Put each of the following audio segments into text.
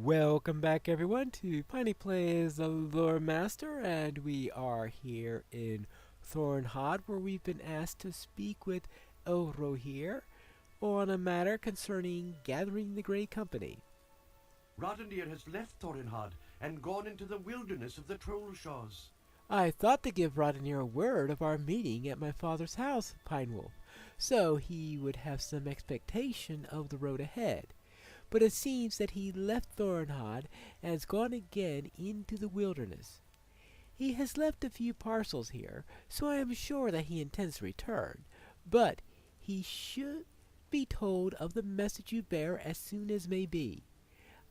Welcome back, everyone, to Piney Plays the Lore Master, and we are here in Thornhod, where we've been asked to speak with LOTRO here on a matter concerning gathering the Grey Company. Roddenir has left Thorinhad and gone into the wilderness of the Trollshaws. I thought to give Roddenir a word of our meeting at my father's house, Pinewolf, so he would have some expectation of the road ahead. But it seems that he left Thornhod and has gone again into the wilderness. He has left a few parcels here, so I am sure that he intends to return, but he should be told of the message you bear as soon as may be.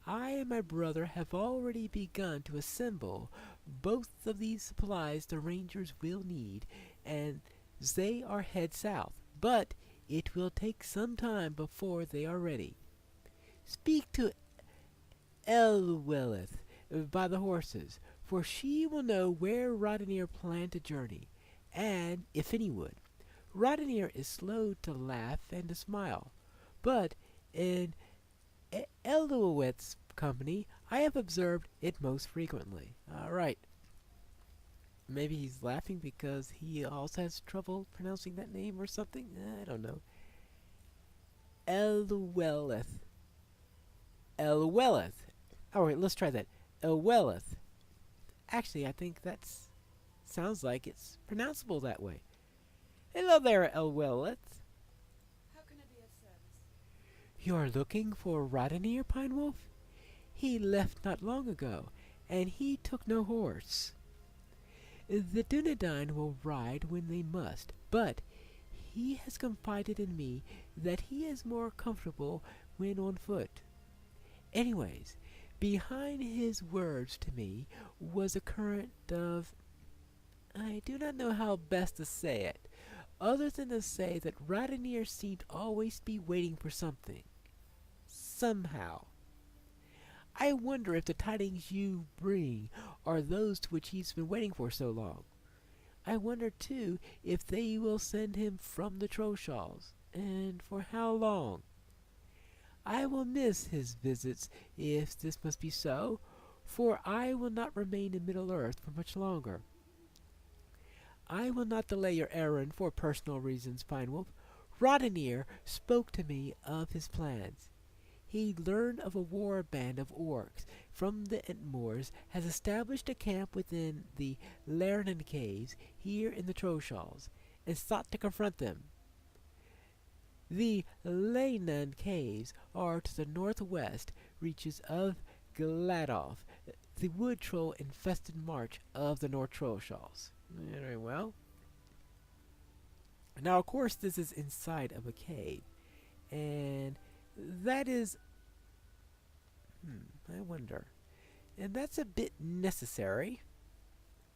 I and my brother have already begun to assemble both of these supplies the rangers will need, and they are head south, but it will take some time before they are ready. Speak to Elwelleth by the horses, for she will know where Roddenir planned to journey, and if any would. Roddenir is slow to laugh and to smile, but in Elwelleth's company I have observed it most frequently. All right. Maybe he's laughing because he also has trouble pronouncing that name or something. I don't know. Elwelleth. Elwelleth. Alright, let's try that. Elwelleth. Actually, I think that sounds like it's pronounceable that way. Hello there, Elwelleth. How can I be of service? You're looking for Roddenir, Pinewolf? He left not long ago, and he took no horse. The Dunedain will ride when they must, but he has confided in me that he is more comfortable when on foot. Anyways, behind his words to me was a current of... I do not know how best to say it, other than to say that Roddenir seemed always to be waiting for something. Somehow. I wonder if the tidings you bring are those to which he's been waiting for so long. I wonder, too, if they will send him from the Trollshaws, and for how long. I will miss his visits if this must be so, for I will not remain in Middle-earth for much longer. I will not delay your errand for personal reasons, Pinewolf. Roddenir spoke to me of his plans. He learned of a war band of orcs from the Entmoors has established a camp within the Lernan caves here in the Trollshaws, and sought to confront them. The Lernan caves are to the northwest reaches of Gladoff, the wood troll-infested march of the North Trollshaws. Very well. Now, of course, this is inside of a cave, and that is... I wonder. And that's a bit necessary.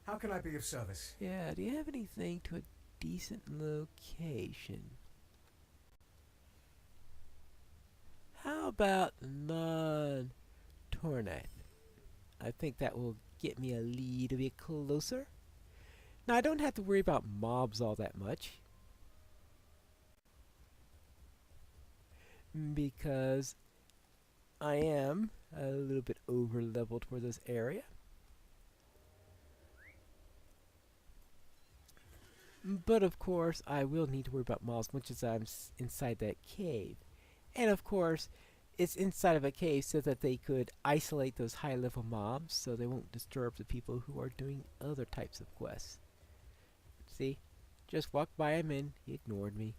How can I be of service? Yeah, do you have anything to a decent location? How about non-Tornath? I think that will get me a little bit closer. Now, I don't have to worry about mobs all that much, because I am a little bit over-leveled for this area. But of course, I will need to worry about mobs much as I'm inside that cave. And of course, it's inside of a cave so that they could isolate those high-level mobs so they won't disturb the people who are doing other types of quests. See? Just walked by him and he ignored me.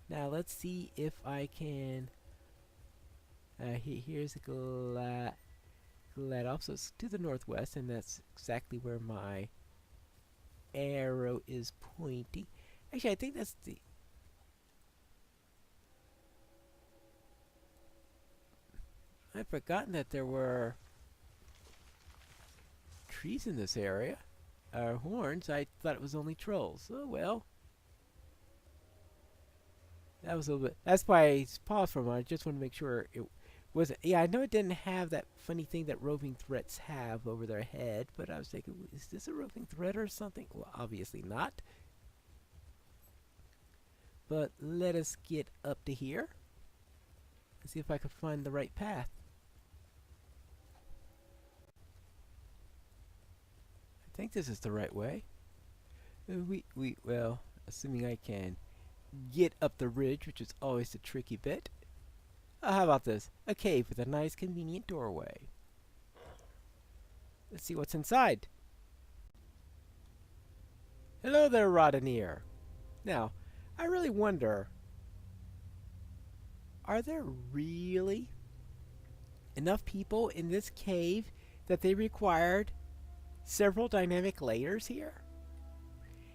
Now let's see if I can... here's a Gladoff, so it's to the northwest, and that's exactly where my arrow is pointing. Actually, I think that's the... I'd forgotten that there were trees in this area. Horns. I thought it was only trolls. Oh well. That was a little bit... That's why I paused for a moment. I just want to make sure it wasn't... Yeah, I know it didn't have that funny thing that roving threats have over their head, but I was thinking, is this a roving threat or something? Well, obviously not. But let us get up to here. Let's see if I can find the right path. think this is the right way. Well, assuming I can get up the ridge, which is always the tricky bit. How about this? A cave with a nice convenient doorway. Let's see what's inside. Hello there, Rodanier. Now, I really wonder, are there really enough people in this cave that they required several dynamic layers here?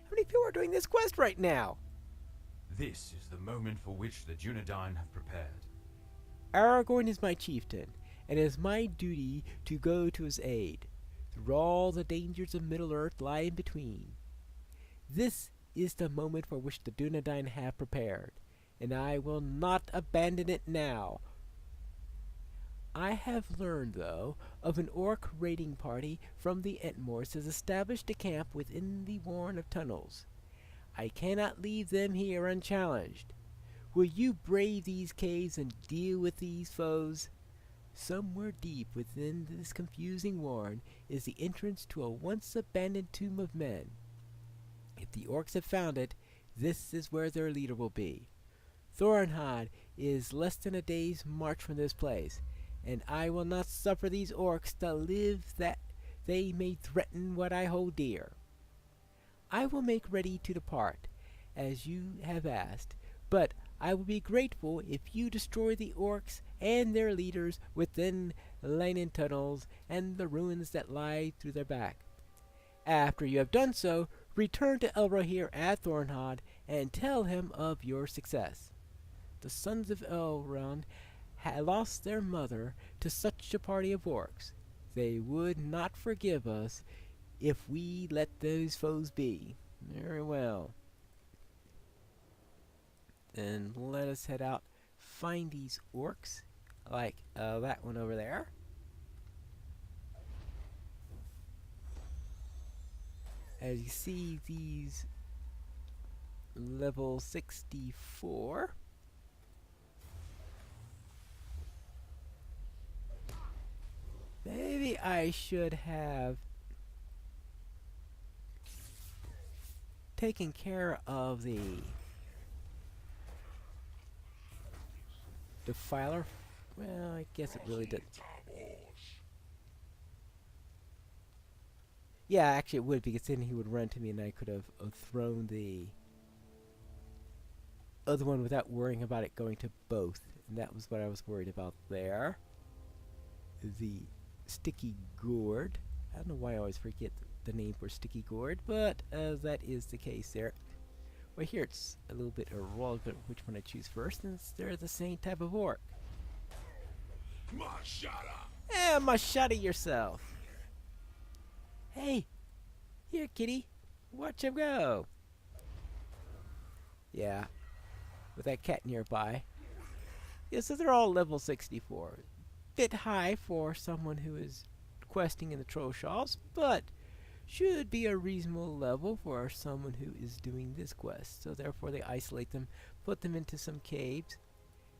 How many people are doing this quest right now? This is the moment for which the Dunedain have prepared. Aragorn is my chieftain, and it is my duty to go to his aid. Through all the dangers of Middle-earth lie in between. This is the moment for which the Dunedain have prepared, and I will not abandon it now. I have learned, though, of an orc raiding party from the Entmores has established a camp within the warren of tunnels. I cannot leave them here unchallenged. Will you brave these caves and deal with these foes? Somewhere deep within this confusing warren is the entrance to a once-abandoned tomb of men. If the orcs have found it, this is where their leader will be. Thorinhad is less than a day's march from this place, and I will not suffer these orcs to live that they may threaten what I hold dear. I will make ready to depart, as you have asked, but I will be grateful if you destroy the orcs and their leaders within Leynin tunnels and the ruins that lie through their back. After you have done so, return to Elrohir at Thorinhad and tell him of your success. The sons of Elrond had lost their mother to such a party of orcs. They would not forgive us if we let those foes be. Very well. Then let us head out, find these orcs, like that one over there. As you see, these level 64. Maybe I should have taken care of the Defiler. Well, I guess it really did. Yeah, actually it would, because then he would run to me and I could have thrown the other one without worrying about it going to both. And that was what I was worried about there. The Sticky Gourd. I don't know why I always forget the name for Sticky Gourd, but that is the case there. Well, here it's a little bit irrelevant which one I choose first, since they're the same type of orc. Eh, machata yourself. Hey, here, kitty. Watch him go. Yeah, with that cat nearby. Yeah, so they're all level 64. Bit high for someone who is questing in the Trollshaws, but should be a reasonable level for someone who is doing this quest. So therefore they isolate them, put them into some caves,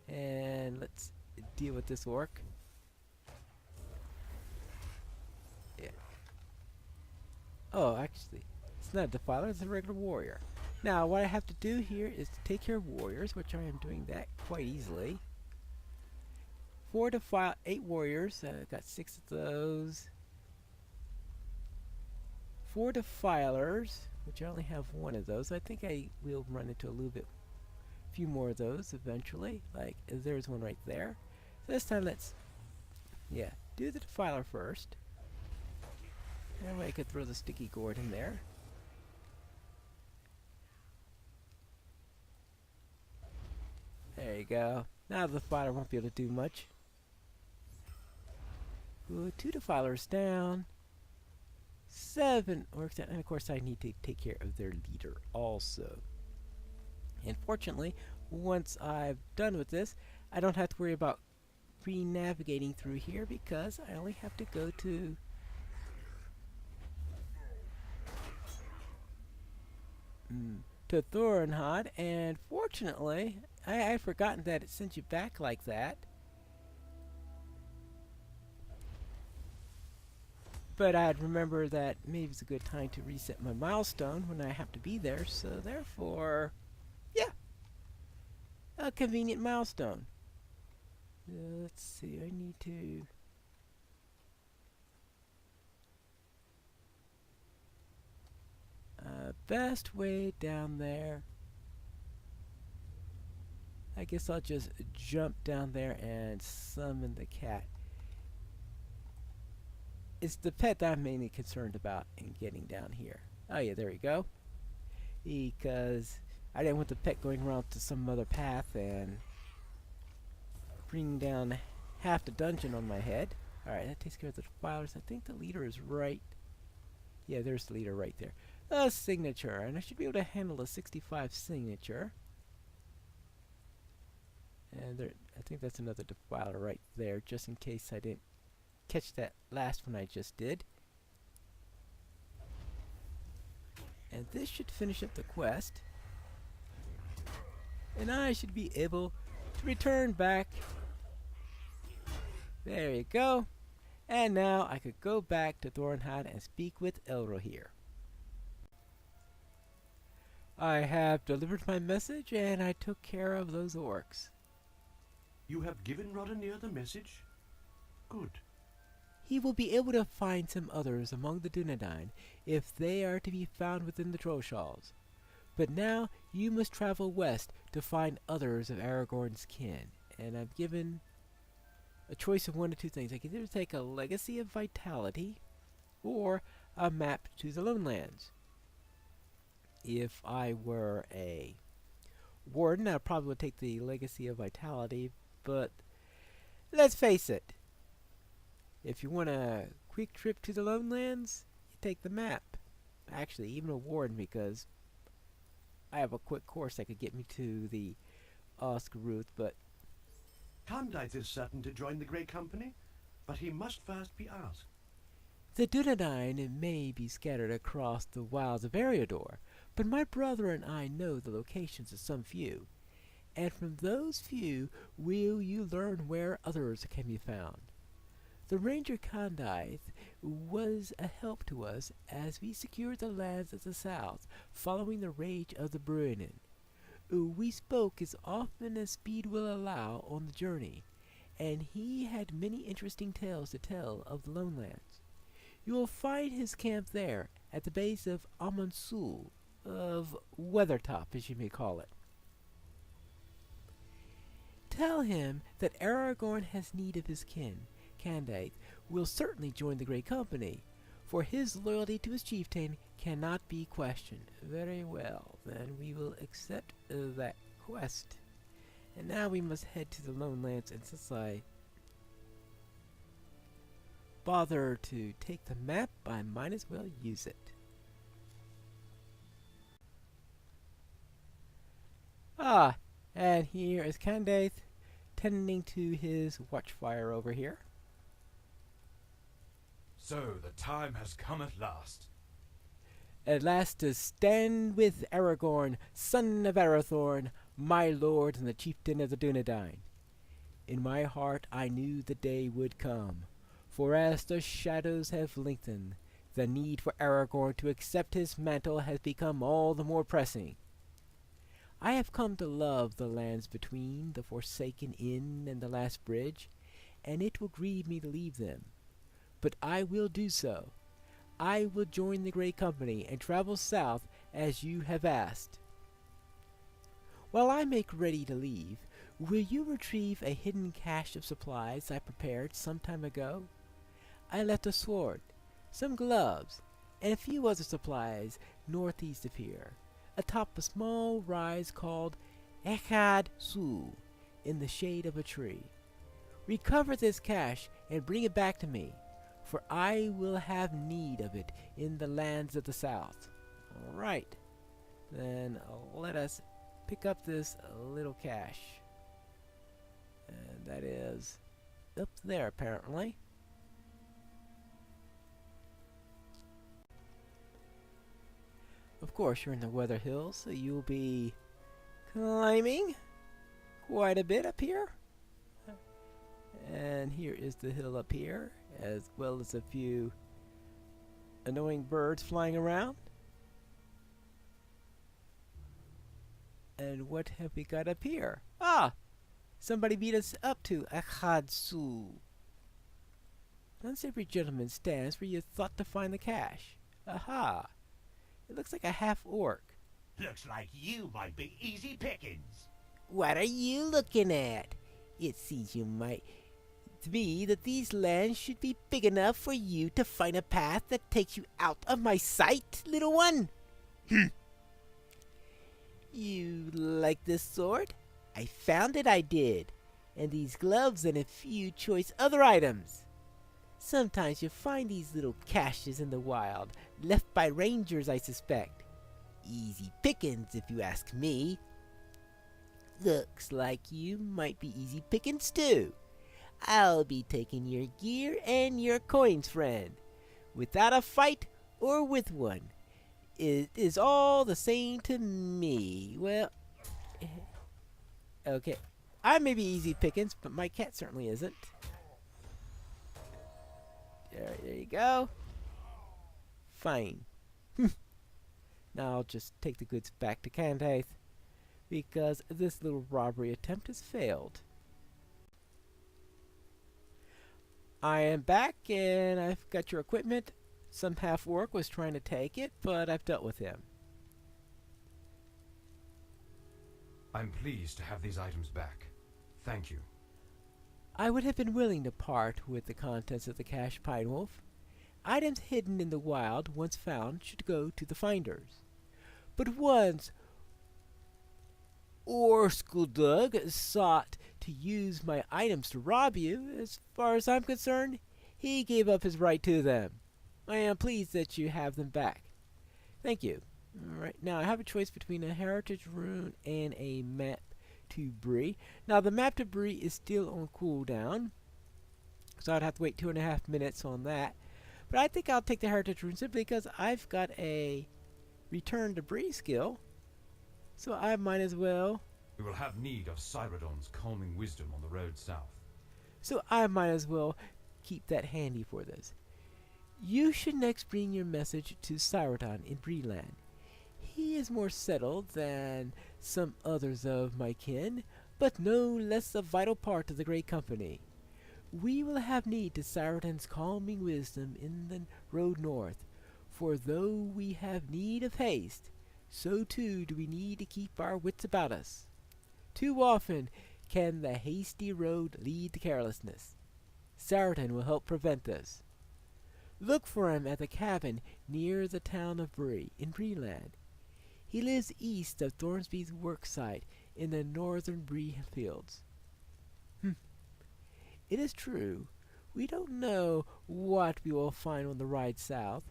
and let's deal with this orc. Yeah. Oh, actually, it's not a defiler, it's a regular warrior. Now, what I have to do here is to take care of warriors, which I am doing that quite easily. 8 warriors, got 6 of those. 4 defilers, which I only have 1 of those. I think I will run into a few more of those eventually. Like, there's one right there. So this time let's, do the defiler first. That way I could throw the Sticky Gourd in there. There you go. Now the defiler won't be able to do much. Ooh, 2 defilers down. 7 orcs down. And of course I need to take care of their leader also. And fortunately, once I've done with this, I don't have to worry about re-navigating through here, because I only have to go to Thorinhad, and fortunately, I had forgotten that it sent you back like that. But I'd remember that maybe it's a good time to reset my milestone when I have to be there, so therefore, yeah, a convenient milestone. Let's see, I need to... best way down there. I guess I'll just jump down there and summon the cat. It's the pet that I'm mainly concerned about in getting down here. Oh yeah, there we go. Because I didn't want the pet going around to some other path and bringing down half the dungeon on my head. Alright, that takes care of the defilers. I think the leader is right. Yeah, there's the leader right there. A signature, and I should be able to handle a 65 signature. And there, I think that's another defiler right there, just in case I didn't catch that last one I just did. And this should finish up the quest. And I should be able to return back. There you go. And now I could go back to Thornhide and speak with LOTRO here. I have delivered my message and I took care of those orcs. You have given Roddenir the message? Good. He will be able to find some others among the Dunedain if they are to be found within the Trollshalls. But now you must travel west to find others of Aragorn's kin, and I'm given a choice of one of two things. I can either take a Legacy of Vitality or a map to the Lone Lands. If I were a warden, I probably would take the Legacy of Vitality, but let's face it, if you want a quick trip to the Lone Lands, you take the map. Actually, even a warden, because I have a quick course that could get me to the Oscaruth, but Candaith is certain to join the Grey Company, but he must first be asked. the Dunedain may be scattered across the wilds of Eriador, but my brother and I know the locations of some few, and from those few will you learn where others can be found. The Ranger Candaith was a help to us as we secured the lands of the south following the rage of the Bruinen. We spoke as often as speed will allow on the journey, and he had many interesting tales to tell of the Lone Lands. You will find his camp there, at the base of Amonsul, of Weathertop, as you may call it. Tell him that Aragorn has need of his kin. Candaith will certainly join the Grey Company, for his loyalty to his chieftain cannot be questioned. Very well, then we will accept that quest. And now we must head to the Lone Lands, and since I bother to take the map, I might as well use it. Ah, and here is Candaith tending to his watchfire over here. So the time has come at last. At last to stand with Aragorn, son of Arathorn, my lord and the chieftain of the Dunedain. In my heart I knew the day would come, for as the shadows have lengthened, the need for Aragorn to accept his mantle has become all the more pressing. I have come to love the lands between the Forsaken Inn and the Last Bridge, and it will grieve me to leave them. But I will do so. I will join the Grey Company and travel south as you have asked. While I make ready to leave, will you retrieve a hidden cache of supplies I prepared some time ago? I left a sword, some gloves, and a few other supplies northeast of here, atop a small rise called Echad Su, in the shade of a tree. Recover this cache and bring it back to me, for I will have need of it in the lands of the south. All right, then let us pick up this little cache. And that is up there, apparently. Of course, you're in the Weather Hills, so you'll be climbing quite a bit up here. And here is the hill up here, as well as a few annoying birds flying around. And what have we got up here? Ah! Somebody beat us up to Akhatsu. Unsavory gentleman stands where you thought to find the cache. Aha! It looks like a half-orc. Looks like you might be easy pickings. What are you looking at? It seems to me that these lands should be big enough for you to find a path that takes you out of my sight, little one. You like this sword? I found it, I did. And these gloves and a few choice other items. Sometimes you find these little caches in the wild, left by rangers, I suspect. Easy pickings, if you ask me. Looks like you might be easy pickings too. I'll be taking your gear and your coins, friend. Without a fight or with one. It is all the same to me. Well, okay. I may be easy pickings, but my cat certainly isn't. There you go. Fine. Now I'll just take the goods back to Candaith, because this little robbery attempt has failed. I am back, and I've got your equipment. Some half-orc was trying to take it, but I've dealt with him. I'm pleased to have these items back. Thank you. I would have been willing to part with the contents of the cache, Pine Wolf. Items hidden in the wild, once found, should go to the finders. But once Orskuldug sought to use my items to rob you, as far as I'm concerned, he gave up his right to them. I am pleased that you have them back. Thank you. Alright, now I have a choice between a heritage rune and a map to Bree. Now the map to Bree is still on cooldown, so I'd have to wait 2.5 minutes on that. But I think I'll take the heritage rune simply because I've got a return to Bree skill, so I might as well. We will have need of Cyrodiil's calming wisdom on the road south. So I might as well keep that handy for this. You should next bring your message to Cyrodiil in Breeland. He is more settled than some others of my kin, but no less a vital part of the great company. We will have need to Cyrodiil's calming wisdom in the road north, for though we have need of haste, so too do we need to keep our wits about us. Too often can the hasty road lead to carelessness. Cyrodiil will help prevent this. Look for him at the cabin near the town of Bree, in Breeland. He lives east of Thornsby's worksite in the northern Bree fields. It is true, we don't know what we will find on the ride south.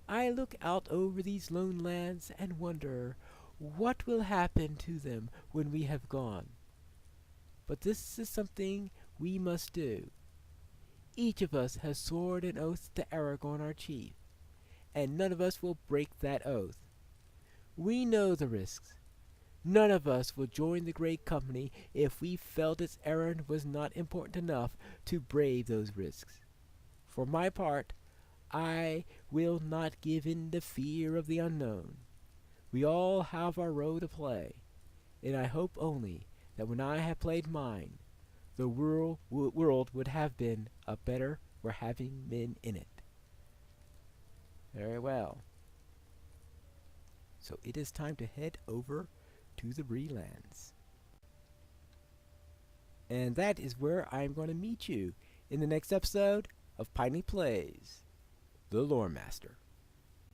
I look out over these lone lands and wonder what will happen to them when we have gone. But this is something we must do. Each of us has sworn an oath to Aragorn our chief, and none of us will break that oath. We know the risks. None of us will join the great company if we felt its errand was not important enough to brave those risks. For my part, I will not give in to fear of the unknown. We all have our role to play, and I hope only that when I have played mine, the world would have been a better for having been in it. Very well. So it is time to head over to the Breelands. And that is where I'm going to meet you in the next episode of Piney Plays, the Lore Master.